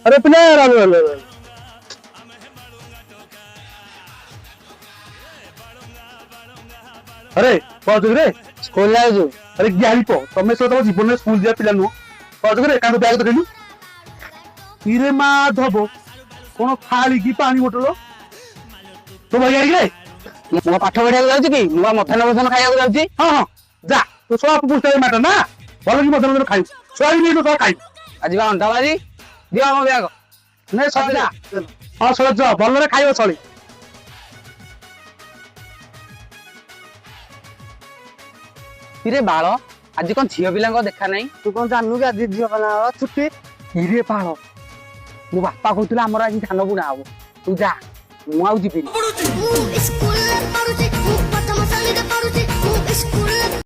अरे पिले अरे कहतु रे स्कूल जाऊଛୁ अरे ज्ञानी पो तमें सब तुम जीवन में स्कूल दिया पिला नुह कहतु रे कांको बैग तो इरे माधव कौन थाली की पानी बोतल तो भाई आई रे ମୁଁ ପାଠ ପଢିବାକୁ ଯାଉଛି କି ମୁଁ ମଧ୍ୟାହ୍ନ ଭୋଜନ ଖାଇବାକୁ ଯାଉଛି। हाँ हाँ जा तो सब पुस्तक मैटर ना भल की मध्य मध्य खाई सोयाबीन तो सब खाई ଆଜି ବା ଅଣ୍ଟା ବାଜି ଦିଅ ଆମ ବ୍ୟାଗ। नहीं सब जा हाँ सब जा भल खाइब सली ଇରେ ବାଳ ଆଜି କଣ ଝିଅ ପିଲାଙ୍କ ଦେଖା ନାହିଁ। ତୁ କଣ ଜାଣିନୁ କି ଆଜି ଝିଅ ପିଲାଙ୍କର ଛୁଟି? ଇରେ ବାଳ ମୋ ବାପା କହୁଥିଲେ ଆମର ଆଜି ଧାନ ବୁଣା ହବ ତୁ ଯା ମୁଁ ଆଉ ଯିବିନି। School